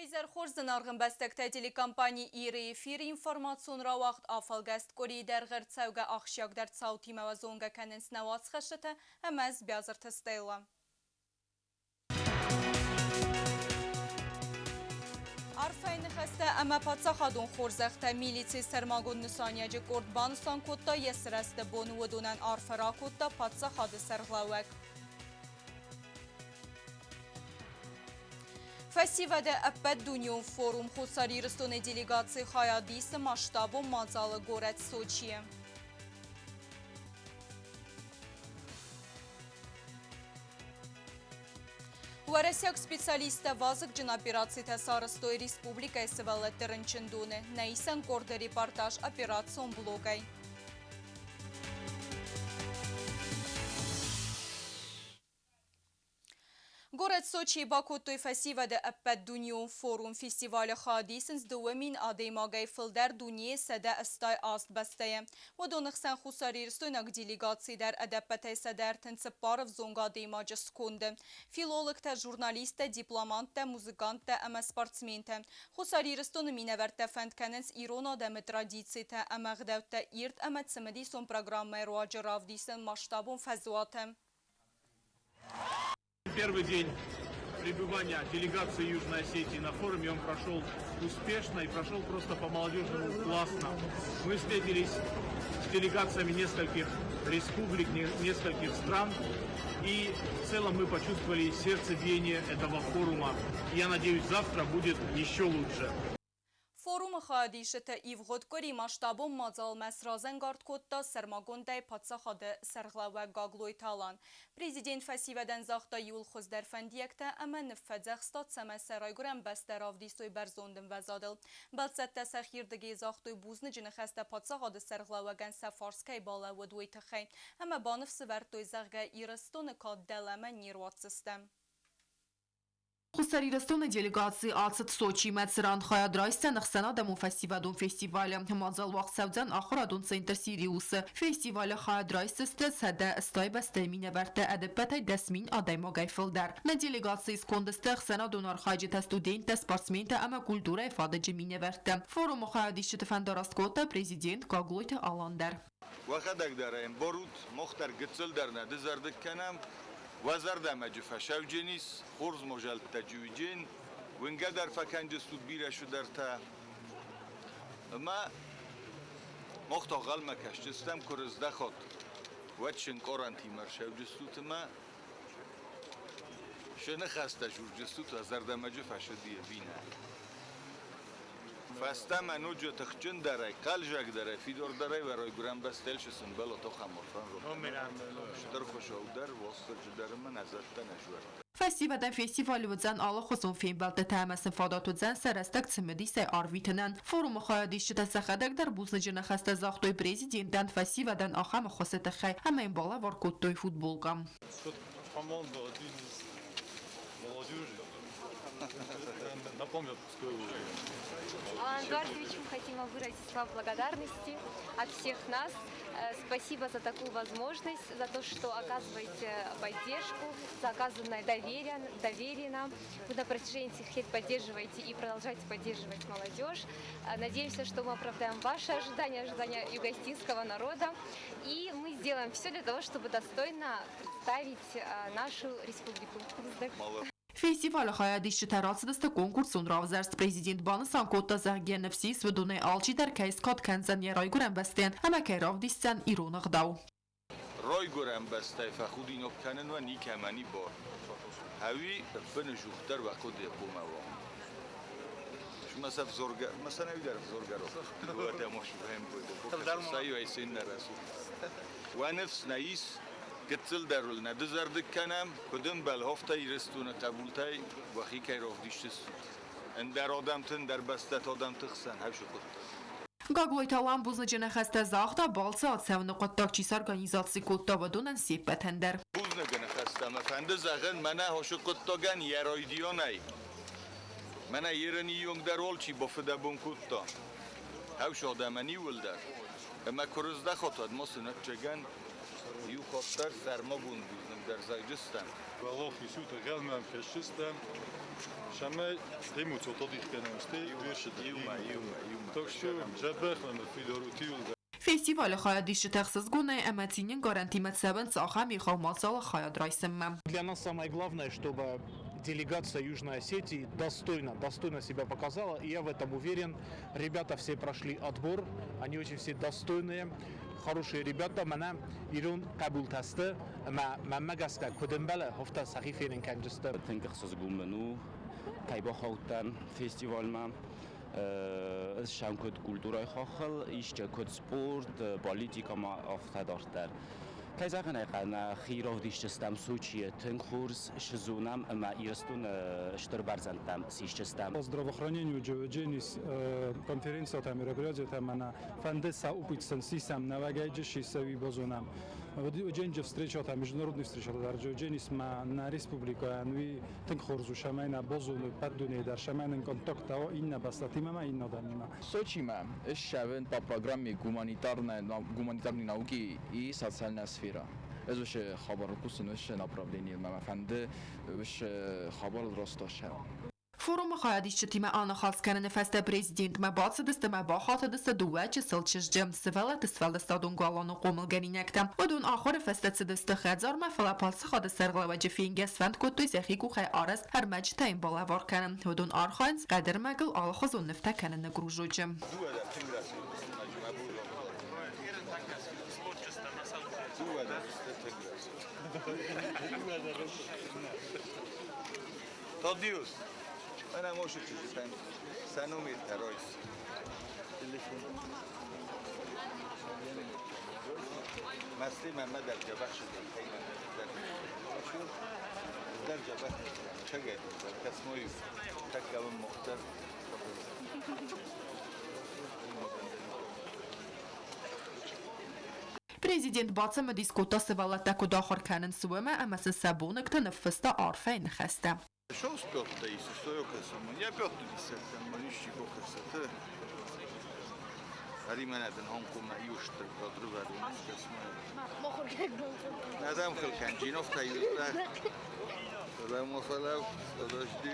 Кейзер Хорзын арғын бәстікті телекомпания ирі эфир информационра вақт афалгәст кори дәрғір цәуге ақшягдар цауti мәвазонға кәнінсіне ватсқашыты әмәз бязыр тістейла. Арфайны қәсті әмә патсақадун Хорзақта милиция сәрмагун нысанияжы Кордбаныстан котта есірәсті бону өдунан арфара котта патсақады сәрғлауәк. Фестивалде әппәт Дүнион форум Хусари Рыстоны делегации хаядисы масштабу мазалы город Сочи. Варасяк специалиста вазык джин операции Тесарыстой республикой сывалеттірін чындуны. Нейсен горды репортаж операцион блогай. Город Сочи Бакутой фестивалде әппәт Дүнион форум фестивалі хадисінс дуэмин адеймагай фылдар Дүние сәді əsтай аст бәстәйі. Водонықсан Хусари Рыстойнак делегации дар әдәппәтәй сәдәр тінціппаров зонға адеймагы сконды. Филологта, журналистта, дипломантта, музыкантта, әмә спортсмента. Хусари Рыстойны минәвәртә фәндкәнінс ирона дәмі традицията әмәғдәвтә ирт әмәт сіміді сон программай руаджы равдисін масштабун фәзуаты. Первый день пребывания делегации Южной Осетии на форуме, он прошел успешно и прошел просто по-молодежному классно. Мы встретились с делегациями нескольких республик, нескольких стран, и в целом мы почувствовали сердцебиение этого форума. Я надеюсь, завтра будет еще лучше. Форум хадишета ивгодкори масштабу мазал месразен гардкотта сермагондай патсахады сәрғлауа гаглой талан. Президент фасиваден захта юл хуздерфендиекте әмә нефедзех стат сәмәсәрайгурен бәстер авдистой бәрзондын вәзадыл. Бәлсәтті сәхирдігі захтой бузны жыны қәсті патсахады сәрғлауаган сәфарскай бала вадуй тіхай. Әмә баныф сівертой зәғға ирыстоны каддәләмә нирватсысты. Хусари Рыстоны делегации ацыт Сочи мәтсіран хаядрайстен ұқсанадаму фестивалі. Мазал вақт сәвден ақырадун Центр Сириусы. Фестивалі хаядрайстысты сәді ұстай бәстәйміне вәрті әдіппәтай дәсмин адаймагай фылдар. На делегации скондысты ұқсанадун архайжыта студенті, спортсменті әмі культура ifade cimine вәрті. Форуму хаядишчыты фәндараскота президент Гаглойты аландар. وخدك دارين بارود مختار قتل درنا دزردك كنام وزرده مجفه شوجنیس خورز مجال تجویجین و انقدر فکن جستود بیره شو در تا اما مختاقل مکش جستم کرزده خود و چن قرانتی مرشو جستود ما شنه خسته شور جستود و زرده مجفه شدیه بینه فستم انوجو تخچن داره قلجک داره فیدور داره و رای گرم بستلش سنبال تو خمرفان رو شتر خوش او در واسط جدار من ازت نشورد. Festivalden festivali vëdzən alı xuzun filmbaldə təməsin fadatu dzən sərəstək cimədisəy arvitənən. Forumu xayadişçi təsəxədək dar buzlıcına xəstə zaxtoy prezidentdən festivaldən axamı xosətə xəy həmən bala var kodtoy futbolqam. Напомню, Алан Эдуардович, мы хотим вам выразить слова благодарности от всех нас. Спасибо за такую возможность, за то, что оказываете поддержку, за оказанное доверие нам. Вы на протяжении этих лет поддерживаете и продолжаете поддерживать молодежь. Надеемся, что мы оправдаем ваши ожидания, ожидания югостинского народа. И мы сделаем все для того, чтобы достойно представить нашу республику. Festival hayadişçi təralsıdısda konkursun ravzərst prezident banı sankotda zəhgən nəfsi svədunay alçı dərkəy skat kənzən yeray gürən bəstəyən əməkəy ravdişsən ironaq dav. Ray gürən bəstəy fəxudin okkanın və nikəməni bar. Həvi bəni juxtər və qod yapılma var. Şu məsəf zorgar, məsələn evdər zorgar oldu. Bu ədəmoş bəhm buydu. Sayı aysin nərəsu. Və nəfs nəyis قتل درولنا دزردك کنم کدوم بل هفته ایرستونه قبولتای و خی کی راه دیشتست. اندر آدم تن در بسته آدم تخسن هشو کد. Gagloytalan buzlıcına xəstə zaxda balsı atsəvini qatdaqçisi organizasiya kodda vadunən sepətəndər. Buzlıcına xəstəm efendi zəğin mənə hoşu qıttaqən yeraydiyanay. Mənə yerini yung der ol çi bafıda bun kodda. Hevş adaməni vildər. Ama kuruzda xotad masınat çegen یو خاطر سرما بوندیم در زایجستان. والله خیشوت غلمم کشستم شما ديمو تطبيق كنوستي ويرشد يوما تكشو جبخنا في دروتي Festival Хаядиши Техсас Гуне Эматинин гарантимет Севен Цахами Хавмасала Хаядрайсем. Для нас самое главное, чтобы делегация Южной Осетии достойно себя показала, и я в этом уверен. Ребята все прошли отбор, они очень все достойные, хорошие ребята. Меня ирон кабул тесты, ما جسك كدن بله هفته سخیفین کنجسته. تنقص گومنو تایبا خوتن فستیوال من شام کد کلتورای خاخل ایشته کد سپورت پالیتیکا ما افتادارتر. کایزاگن ایقنا خیرو دیشتستم سوچیه تنخورس شزونم اما ایرستون اشتر برزندم سیشتستم. Здравоохранению Джодженис конференция там мероприятие там она фандеса упитсен сисам навагайджи сави бозунам. Вот Дженджи встреча там международная встреча дар Джодженис на республика анви тенхорзу шамайна бозуну падуне дар шамайнен контакта инна бастатима инна данима. Сочима шавен по программе гуманитарной науки и социальная сфера. Ez وش خبر پوسن وش نپرابلینی مفنده وش خبر راستاشه. Форум Хаядиши Тима Анна Халсканен феста президент Мабаца дестема бахата деста дуэчи сылчыжджым сывела тысфелда стадун гуалану қомыл генинектам. Одун ахор феста цедесты хадзар мафала палсы хады сарглаваджи фингес фенд котуй зехику хай арас хармач тайм балавар канен. Одун архайнс қадыр магыл алхазун нефта канен нагружуджым. Tadius, أنا مو شو تجي سنومي ترويس. مسلم محمد الجبهش شو درجة بس شجع كسموي تكلم مختلف. Президент Бацама дискутасы валата кудахар канен суэма амасы сабунок тенефеста арфейн хеста. Что успел ты если что я касому? Я пёт десять там малющий кокосаты. Аримана бен Хонком на юштр подруга думает касмо. Надам хелкан джинов таюста. Тогда мы фалав подожди.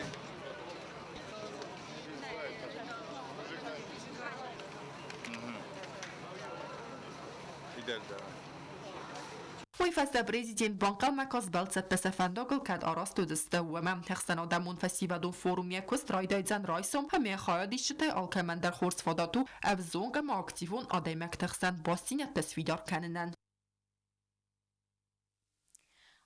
Ой феста президент банкал макас балцат тасафандогл кад арасту дсте ومم تخسنا دمون فستیوال فوروم یکوست رایدایزن رایسوم همه خایدیشته آلکمن در خورس فاداتو افزونگ ما اکتیفون آدایمک تخسن باستینت تسویدار کننن.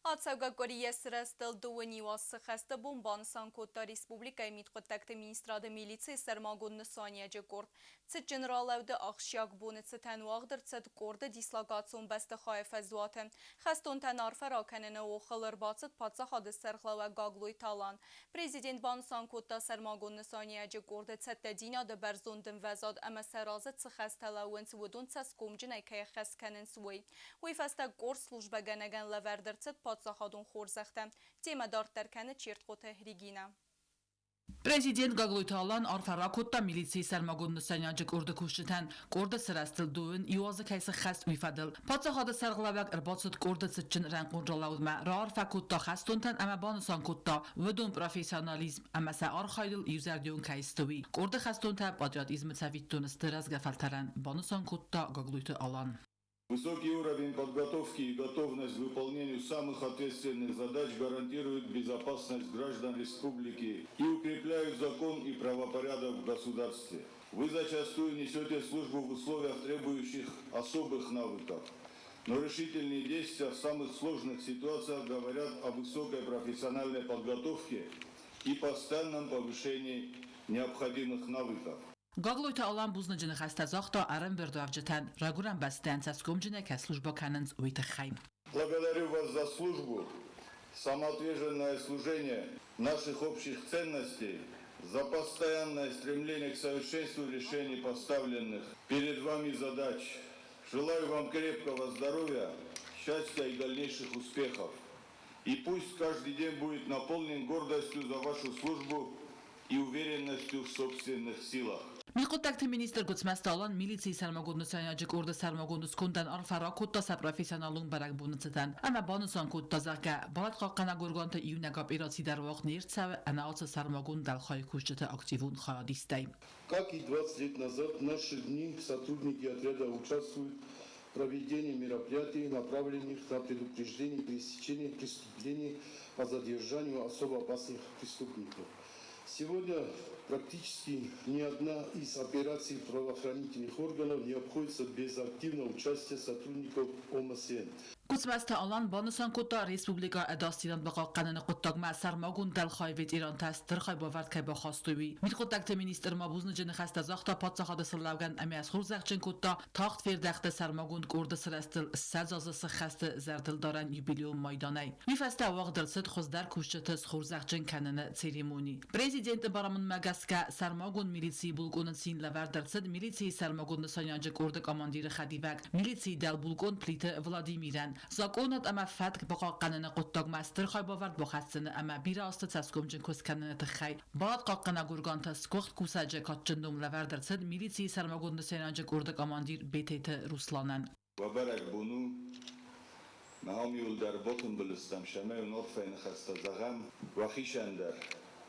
Ацаугакория срастал дуани вассахаста бомбан санкота республика митхотакта министрада милиции сармагон насания джекорд. Цит генералауды ахшяк бонет цитан вагдр цит корда дислогацион баста хаев азвате. Хастон танарфа раканена охалар бацит паца хадис сархлава гаглой талан. Президент бан санкота сармагон насания джекорда цитта дина де барзонден вазад اما سرازت سخستلاونس ودون تسکومجن که خسکنن سوی. وی فستا گور служба گنگن لوردر цит پادساخادون خورزخته تیمه دارتر کنه چیرت خود تهریگینه. Президент Гаглойталан арфаракотта милиции сармагон саняджик орда кушчитан корда сарастыл дуын юазы кайсы хаст уйфадыл. Патса хада сарглавак ирбацут корда цитчин ранкунжалаудма раар факотта хастунтан ама банусан котта выдун профессионализм ама са архайдыл юзардион кайстуи. Корда хастунта падрят измцавиттун стыразгафалтаран банусан котта Гаглойталан. Высокий уровень подготовки и готовность к выполнению самых ответственных задач гарантируют безопасность граждан республики и укрепляют закон и правопорядок в государстве. Вы зачастую несете службу в условиях, требующих особых навыков. Но решительные действия в самых сложных ситуациях говорят о высокой профессиональной подготовке и постоянном повышении необходимых навыков. Гаглойталан бузнаджины хастазахта арам бердуавджетан рагуран бастан цаскомджина ка служба каненц уйтахайм. Благодарю вас за службу, самоотверженное служение наших общих ценностей, за постоянное стремление к совершенству решений поставленных перед вами задач. Желаю вам крепкого здоровья, счастья и дальнейших успехов. И пусть каждый день будет наполнен гордостью за вашу службу и уверенностью в собственных силах. Miqotakti minister Gutsmastalan militsiy sarmagundusanyajik orda sarmagundus kundan arfara kutta sa professionalun barak bunutatan. Ama bonusan kutta zaga balat qaqqana gurgonta iunagab irasi dar вақ нирцав анаоца sarmagund dal khay kushjata aktivun khadistay. Как и 20 лет назад, в наши дни сотрудники отряда участвуют в проведении мероприятий, направленных на предупреждение пресечения преступлений по задержанию особо опасных преступников. Сегодня практически ни одна из операций правоохранительных органов не обходится без активного участия сотрудников ОМСН. Gutsmasta alan bonusan kutta Respublika Adastiran baqaqqanini quttagma sarmagun dal khayvet Iran tastir khay bavard kay bakhastuwi. Mitqotakte minister mabuzni jini khasta zaxta patsaxada sırlavgan amias xurzaqchin kutta taxt verdaxta sarmagun kurda sırastil sazazası khasta zardil daran jubileum maydanay. Mifasta waqdilsid xuzdar kushchatis xurzaqchin kanini seremoni. Prezident baramun magaska sarmagun militsi bulgunun sin lavardilsid militsi sarmagun sanyanjik urda komandiri khadivak militsi dal bulgun plita Vladimiran Zakonat ama fatk baqaqqanini quttag master khay bavard boxatsini ama birasta taskumjin kuskanini txay bad qaqqana gurganta skoxt kusaje katjindum lavardirsid militsi sarmagunda senanje kurda komandir BTT Ruslanan وبرك بونو مهم يول در بطن بلستم شمه و نطفه نخسته زغم وخیشندر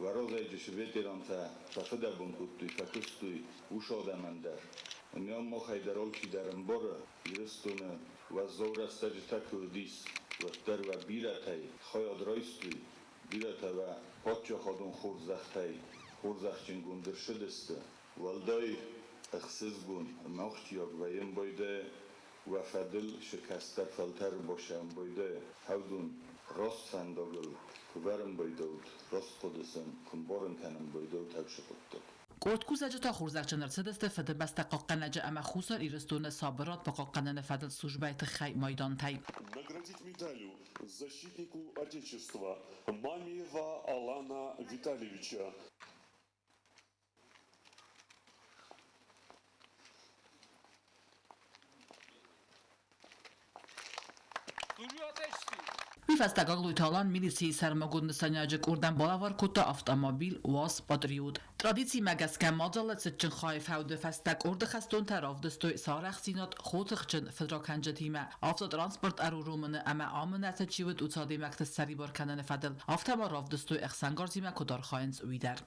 و روزه جشویت ایران تا تفده بون کتوی فکستوی و شاده من در نیام ما خیدرال کی درم باره یرستونه و زور استج تک و دیس و در و بیرتای خواهد رایستوی بیرتا و پاچه خودون خورزخچین گندر شدسته والدای اخسیز گون مختیاق و یم بایده و فدل شکستر فلتر باشم بایده هودون راست فنداگل کبرم بایدود راست خودسن کنبارن کنم بایدود هوشه خودتد Kortkuzaca ta xurzaqchin rsideste fede basta qaqqanaja ama khusar iristuna sabirat baqaqqanana fadil службайт xay maydan tay. Наградить медалью защитнику Отечества Мамиева Алана Витальевича. Mifasta gagluitalan militsi sarmagund sanyajik urdan balavar kutta avtomobil was patriot. Tradici magaska madzalat sitchin khaif haude fastak urda khastun taraf dstoy sarach sinat khotkhchin fedrakhanjatima avtotransport arurumını ama amnata chivit utsadi maktas saribor kanane fadil avtomarov dstoy ihsangar zima kudar khains uidar.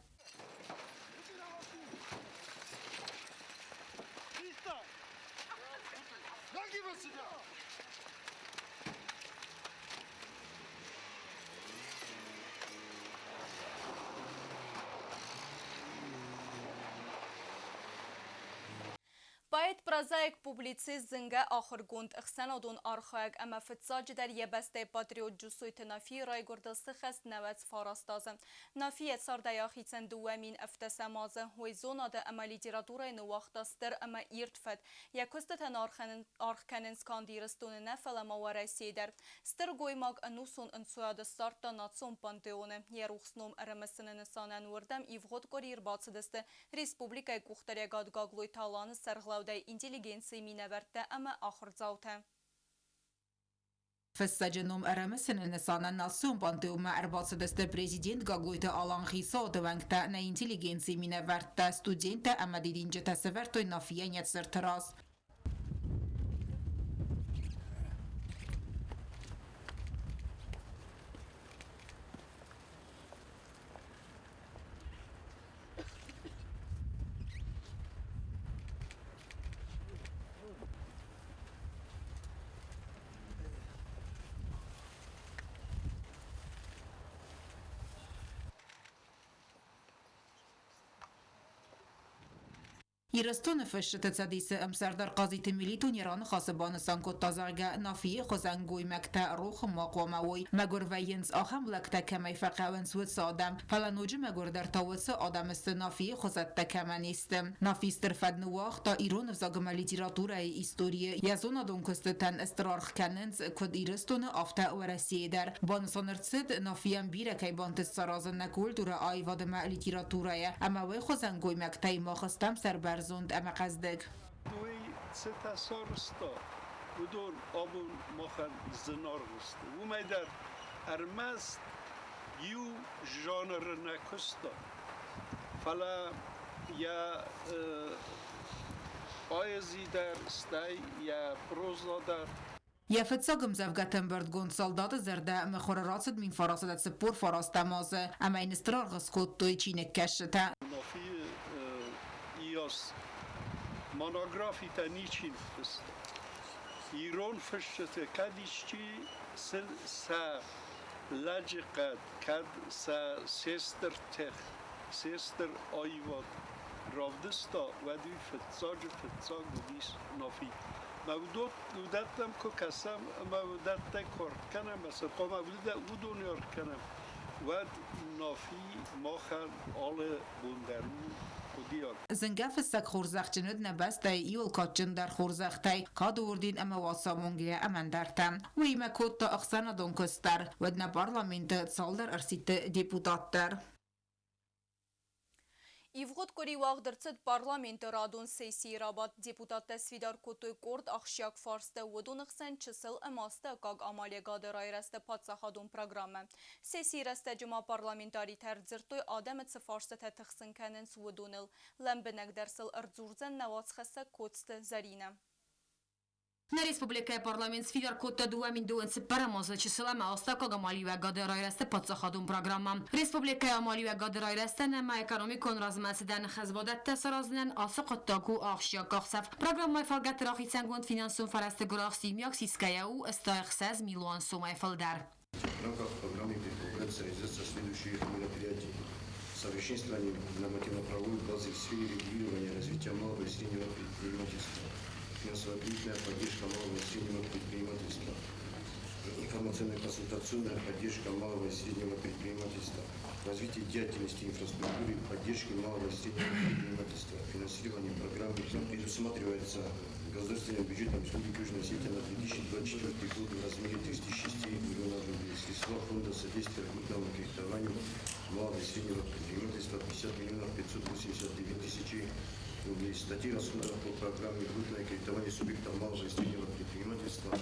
باید پرازایک پوبلیسیست زنگه آخر گوند اخسنادون آرخایگ اما فتساج در یه بسته پاتریوت جسوی تنافی رای گردسته خست نوت فارستازم. نافیت ساردیاخی چند دوامین افتسامازه هوی زوناده اما لیتراتورای نواخت دستر اما ایرتفت یکست تن آرخکنن سکاندیرستون نفل اما ورسی در ستر گوی ماگ انوسون انسویاد سارتا ناتسون پانتیونه یه روخسنوم ارمسن نسانن وردم ایوغد گریر باتسدسته ریسپوبلیکای کوختریگاد گاگلوی تالان سرغلاو دای intelligenции minaverte ama ahrzauta. فالسجنوم أرمسن النسانا ناسون بانتو مع أرباط دست بريزيدنت غاغويتا ألان خيسا دوانكتا نا intelligenции minaverte ستودينتا أما ديدينجتا سفرتو نافيا نيتسر تراس. يرستون فشت تسديس أمسردر قاضي ميليتون يران خاصبان سانكو تازارجا نافي خزانجوي مكتا روخ مقوموي مجور فينز أهم لكتا كما يفقاون سوت صادم فلا نوج مجور در تاوس آدم استنافي خزت كمانيستم نافي استرفد نواخ تا إيرون فزاجم ليتراتورة إستورية يزون دون كستن استرارخ كننز كد يرستون أفتا ورسي در بانسانرتسد نافيان بيرا كي بانت السرازن نقول دورا آي وادم ليتراتورة أما وي خزانجوي مكتا ما خستم سربر زند اما قصدك دوی ستاسارستا بدون آبون مخن زنارست و میدر ارمست یو جانر نکستا فلا یا آیزی در ستی یا پروزا در يفتساقم زفقتن بردقون صلدات زرداء مخورراتد من فراسدت سبور فراس تمازه اما این استرار غسقود توی چینک کشتا نافی ایاس منوگرافی تا نیچین فست ایران فشت کدیشتی سا لجقد کد سا سیستر تخ سیستر آیواد رافدستا و دوی فتساق بودیس نافی مودتم که کسم مودت کار کنم مثلا مودت او دنیا کنم و نافی ماخر آل بندرمون خودیار زنگف سک خورزخچند نبسته ایول کاتچن در خورزخته کادوردین اما واسامونگی امن درتم و ایمه کود تا اخسان دونکستر و دن پارلمنت سالدر ارسیت دیپوتات در İvğut kuri vağdırçıd parlament radon sesi rabat deputat tesvidar kutuy kord akşyak farste vodunıqsen çısıl emaste kag amalya gaderay reste patsahadun programı. Sesi reste cuma parlamentari terzirtoy ademet sıfarste tetixsin kenin suvodunil lembenek dersil ırdzurzen nevatsxese kotste zarine. На республика парламент сфидар котта дуамин дуэн сепарамоза числа маостака гамали ва гадерай расте подсахадун программа. Республика амали ва гадерай расте нема экономикон размасидан хазбадат тасаразнен асы коттаку ахшия кахсаф. Программа фалгат рахи сангунд финансун фарасте грах симяк сискаяу стаихсаз миллион сумай фалдар. В рамках программы предполагается реализация следующих мероприятий. Совершенствование нормативно-правовой базы в сфере регулирования развития малого и среднего предпринимательства. Финансово-кредитная поддержка малого и среднего предпринимательства, информационно-консультационная поддержка малого и среднего предпринимательства, развитие деятельности инфраструктуры, поддержки малого и среднего предпринимательства, финансирование программы предусматривается государственным бюджетом Республики Южная Осетия на 2024 год в размере 36 миллионов рублей. Средства фонда содействия крупному кредитованию малого и среднего предпринимательства 50 миллионов 589 тысяч рублей. Статьи расходов по программе крупное кредитование субъектов малого и среднего предпринимательства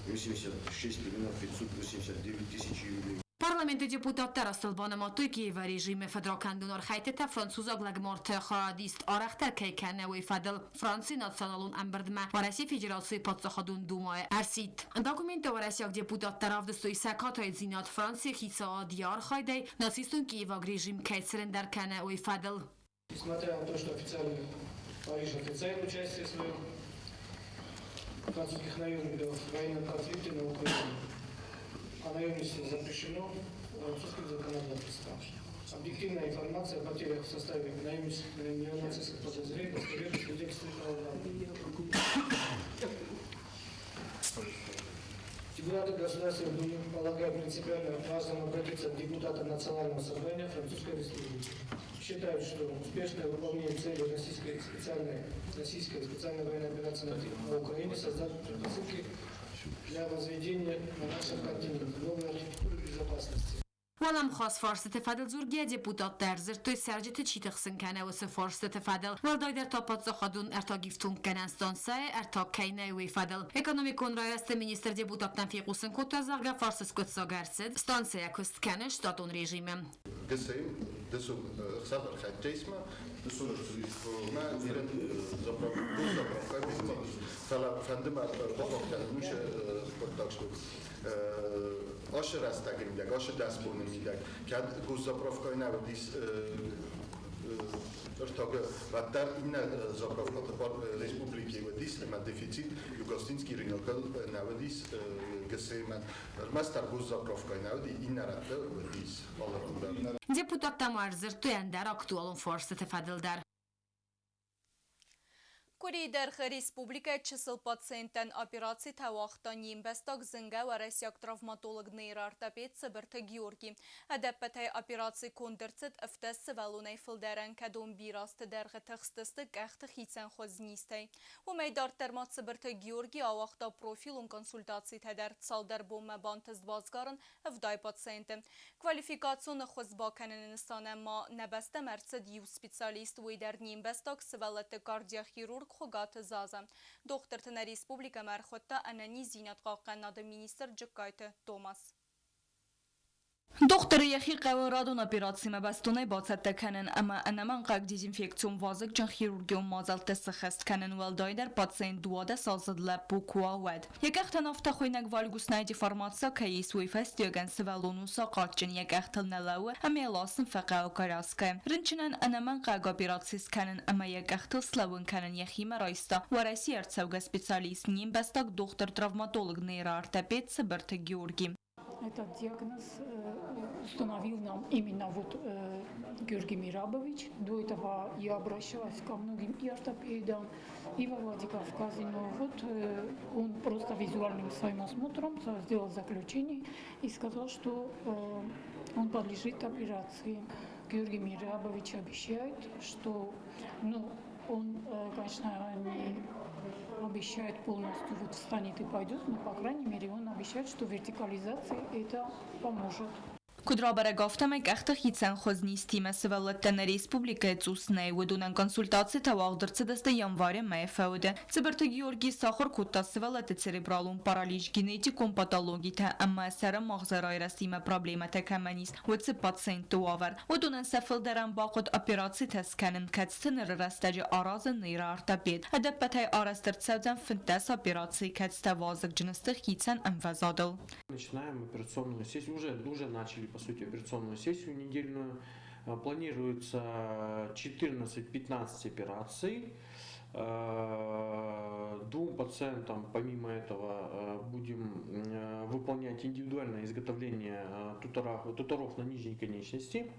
86 миллионов 589 тысяч рублей. Parlamento deputatlar asılbana matuyki ve rejime fedrakandunor haytete Fransuzak lagmorte xadist araxter keykene ve fedel Fransi nasyonalun emberdme varasi federasyoy patsaxadun dumaya ersit. Dokumento varasiyak deputatlar avdestoy sekatay zinat Fransi xisa diyar xaydey nasistun ki evag rejim keytseren derkene ve fedel. Несмотря на то, что официально Париж отрицает участие своих французских наемников в военном конфликте на Украине, а наемничество запрещено французским законодательством. Объективная информация о потерях в составе неонацистских подразделений достоверно свидетельствует. Депутаты Государственной Думы полагают принципиально важным обратиться к депутатам Национального собрания Французской Республики. Считают, что успешное выполнение целей российской специальной военной операции на Украине создает предпосылки для возведения на нашем континенте новой архитектуры безопасности. ولم خاص فرصة تفادل زورگی deputat درزر توی سرجت چی تخسن کنه و فرصة تفادل ولدای در تاپات زخادون ارتاگیفتون کننستان سای ارتاگ کینه وی فادل اکونومیکون رای است مینیستر deputat تنفیقوسن کت زرگا فرصة کت ساگرسد ستانسیا کست کنش داتون رژیمه دسو خسادر خاتجيسما دسو ما يرد زبرا فلا فندما بخوف مش پروداکشن آشر است اگر میگه آشر دست بونه میگه که گوز زبرافکای نودیس ارتاق و در این زبرافکات بار رسپوبلیکی و دیس من دفیцит یوگوسلینسکی رینوکل نودیس گسه من مستر گوز زبرافکای نودی این نرفته و دیس Депутат Тамарзер туяндер актуалун فرصة تفادل در Кури дерх республика чисел пациентен операции тавахтан ембестак зинга ва ресяк травматолог нейрартапет Сыбырты Георгий. Адаппатай операции кондырцит эфтес сывалунай фылдерен кадон бирасты дерх тахстысты гахты хитсен хознистай. Умейдар термат Сыбырты Георгий авахта профилун консультации тадар цалдар бома бантыз базгарын эфдай пациенты. Квалификацион хозба каненистане ма небесте мерцед ю специалист вейдер нембестак сывалаты кардиохирург خوگات زازم دختر تن ریسپوبلیکا مرخوطه انانی زینت قاقن ناد مینیستر جکایت توماس Доктор яхи قوارادون операции مبستونه باست کنن اما انمان قاق دیزینفکسیون وازق جن خیروگیون مازال تسخست کنن ولدای در پاتسین دواده سازد لب بوکوا ود یک اختن افتا خوینک والگوس نایدی فرماتسا کهی سوی فستیوگن سوالونوسا قاتجن یک اختل نلاوه اما لاسن فقاو کراسکه رنچنن انمان قاق операциис کنن اما یک اختل سلون کنن یخی مرایستا ورسی ارتسوگه специалист ним бастак доктор травматолог нейроортопед Саберта Георгий. Этот диагноз установил нам именно Георгий Мирабович. До этого я обращалась ко многим и ортопедам, и во Владикавказе. Но он просто визуальным своим осмотром сделал заключение и сказал, что он подлежит операции. Георгий Мирабович обещает, что он, конечно, не обещает полностью встанет и пойдет, но по крайней мере он обещает, что вертикализация это поможет. Кудрабара гفتم یک اخت خیتسن خوز نیستیم سوالتن ریسپوبلیکه توسنه و دونن کنسولتاسی تواقدر دست ینوار مای فوده سبرت گیورگی ساخر کوتا سوالت سریبرالون پارالیج گنتیکون پاتولوژی تا اما سر مغز رای رسیم پروبلمات کمانیست و تسبات سنت دوآور و دونن سفل درن باقود اپراسی تسکنن کتستن رستج آراز نیرارتابید ادبتای آرستر تسودن فنتاس اپراسی کتست وازق جنست خیتسن انفزادل. Начинаем операционную сессию, уже начали по сути операционную сессию недельную. Планируется 14-15 операций. Двум пациентам помимо этого будем выполнять индивидуальное изготовление туторов на нижней конечности.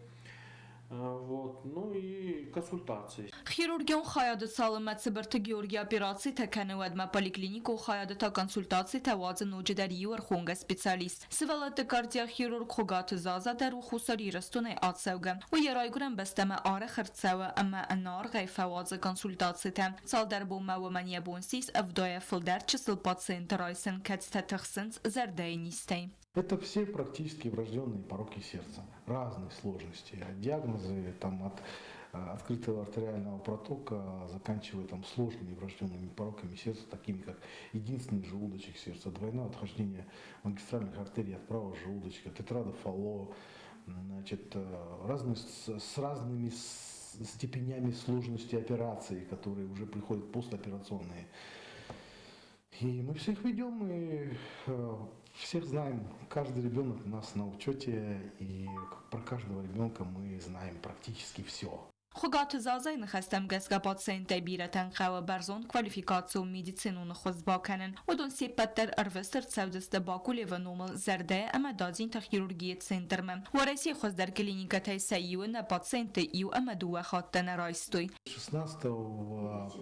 Ну и консультации. Хирургион خیاد سالمت سبرت گیورگی اپراسی تکنود ما پلیکلینیک و خیاد تا کنسولتاسی تواز نوجدری و خونگ سپیسالیست سوالت کاردیا خیرورگ خوگات زازا در و خساری رستونه آتسوگم و یرایگرم بستم آره خرتسو اما انار غی فواز کنسولتاسی تم سال در بوما و منیه بونسیس افدای فلدر چسل پاتسینت رایسن کتست تخسنس زرده نیسته. Это все практически врожденные пороки сердца, разные сложности, диагнозы там, от открытого артериального протока, заканчивая там, сложными врожденными пороками сердца, такими как единственный желудочек сердца, двойное отхождение магистральных артерий от правого желудочка, тетрадофало, значит, с разными степенями сложности операции, которые уже приходят послеоперационные. И мы всех ведем, и всех знаем, каждый ребенок у нас на учете, и про каждого ребенка мы знаем практически все. خوگات زازای نخستم گسگا پاتسینت بیرتن قوه برزون کوالیفیکاسیون میدیسینون خوز باکنن و دون سیپت در اروستر سودست باکولی و نومل زرده اما دازین تخیرورگیت سنترمم و رئیسی خوز در کلینیکتای سیون پاتسینت ایو اما دوه خاطن رایستوی. 16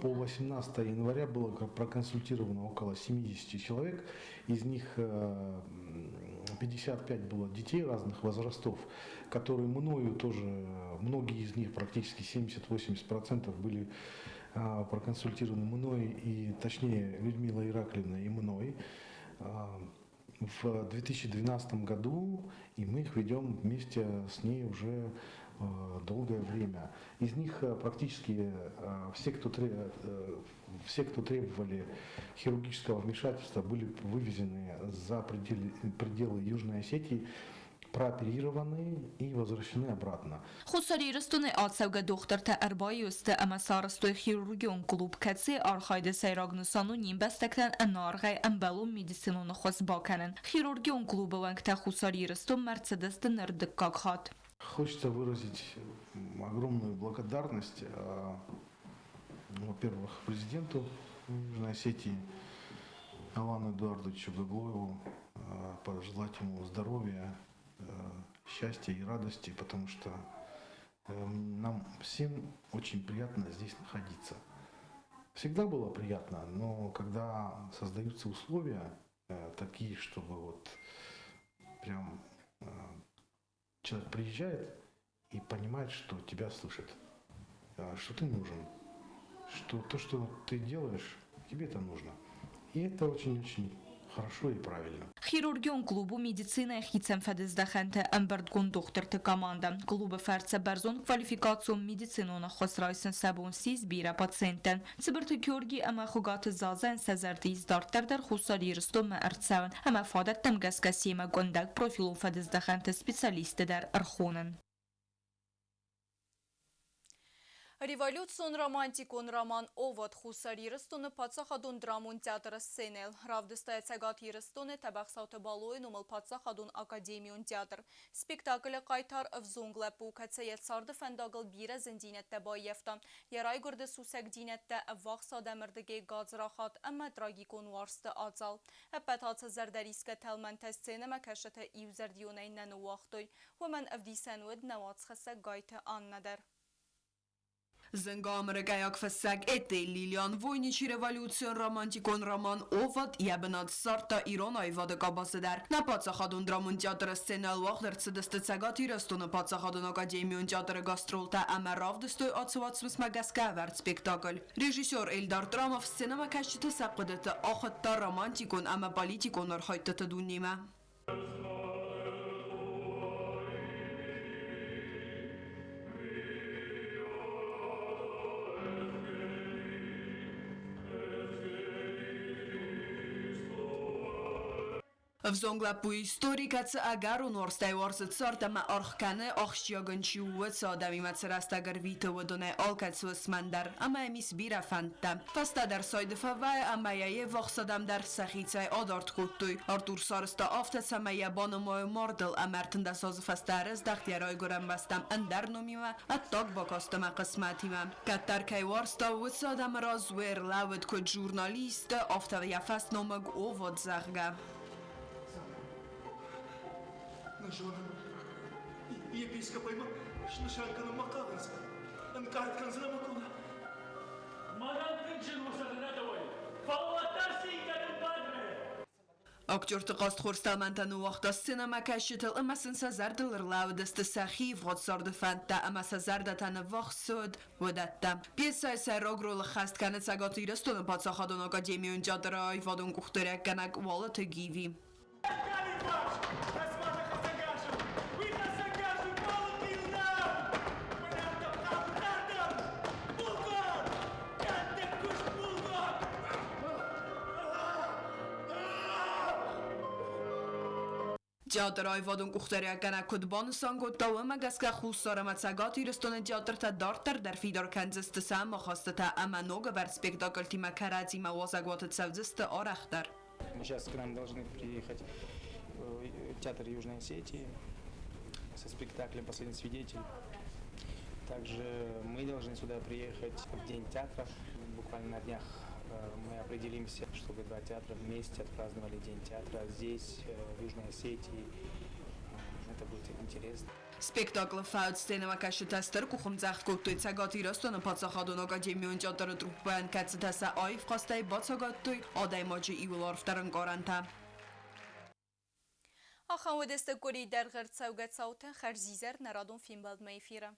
по 18 января было проконсультировано около 70 человек, из них 55 было детей разных возрастов, которые мною тоже, многие из них, практически 70-80% были проконсультированы мной, и точнее Людмила Ираклиевна и мной в 2012 году, и мы их ведем вместе с ней уже долгое время. Из них практически все, кто требовали хирургического вмешательства, были вывезены за пределы Южной Осетии, прооперированы и возвращены обратно. خساری رستون آتسوگ دختر تا اربایی است اما سارستوی خیروگیون کلوب کتسی آرخاید سیراغنوسانو نیم بستکتن انارغای انبالو میدیسینون خوز باکنن. خیروگیون کلوب ونگ تا خساری رستون مرسدس نردکاک خات. Хочется выразить огромную благодарность, во-первых, президенту Южной Осетии Алану Эдуардовичу Гаглоеву, пожелать ему здоровья, счастья и радости, потому что нам всем очень приятно здесь находиться. Всегда было приятно, но когда создаются условия такие, чтобы вот прям человек приезжает и понимает, что тебя слышат, что ты нужен, что то, что ты делаешь, тебе это нужно. И это очень-очень хорошо и правильно. Хирургион клубу медицина хитсем федездахенте эмбердгун дохтырты команда. Клубы ферце берзон квалификацион медицинона хосрайсен сабон сиз бира пациентен. Циберты кюрги ама хугаты зазен сезерди издартер дар хусари рстом ма эрцевен. Ама фадет темгескасима гондак профилу федездахенте специалисты дар архонен. Революцион романтикон роман овод хусари рстоны пацахадун драмун театр сценел. Равдыстая цагат ирстоны табахсауты балой нумал пацахадун академион театр. Спектакль кайтар в зонглепу кацеет сарды фендагл бира зендинетте байефта. Ярай гурды сусек динетте вахса демирдеге газрахат амма трагикон варсты азал. Эппетатсы зердариске телменте сцене мекешete ивзердионай нenu вахтой. Вмен авдисенвид навацхесе гайте аннадер. Зенгамерекаяк фесек эте Лилиан Войничи революцион романтикон роман овод ябнад сарта Иран айвады кабасыдар. На пацахадун драмун театр сценал вахтер цедесте цагат ирастуны пацахадун академион театр гастролта ама равдыстой отсыватсвыс магаска вард спектакль. Режиссер Эльдар Трамов сценама кашчыты сапқыдыты ахытта романтикон ама политикон архайтыты дуннима. В зонглапу историкацы агарун орстай орсы цартама архканы ахшягынчи уыц адами мацарастагар вита водоне алкацвыс мандар, ама эмис бира фантта. Фастадар сайдыфавай ама яе вахсадамдар сахицай адарт куттуй. Артур сарыста афтац ама ябаны мой мордыл амертында созы фастарыз дахтярай гурам бастам андар номима аттак бакастама қысматима. Каттар кай варста уыц адам разуэр лавыд код журналист афтава яфаст номаг овод захга. نجونا يبيسكوبيما شنشان كانوا مقابرز انقعد كان زلمه كنا ما نمكنش وصلنا دوي فهو ترسي كان بدري Актер тықаст хорсталмантаны уақта сценама кәшітіл ымасын сазардылыр лаудысты сахив ғотсарды фантта ама сазардатаны вақсуд водатта. Пьесай сайрогрулы хастканы цагаты ирастуны пацахадын академион театры айвадын кухтыряк канак валы тыгиви. Театр айвадын кухтарякана кудбаны санготтавы магаска хуссара мацагат ирстона театр та дартар дар фидар канзысты сам махастата ама нога бар спектакль тима каради мавазагват цавзысты арахтар. Сейчас к нам должны приехать театр Южной Осетии со спектаклем «Последний свидетель». Также мы должны сюда приехать в День театра. Буквально на днях мы определимся, чтобы два театра вместе отпраздновали День театра здесь, в Южной Осетии. Это будет интересно. Спектакль фаут сценама кашитастер кухумзахт коттуй цагат ирастона пацахадун академион театр труппан кацитаса айф қастай бацагаттуй адай маджи иуларфтарын гаранта. Ахан ودست کوری در غرد سوگت ساوت خرزیزر نرادون فیلم بلد میفیره.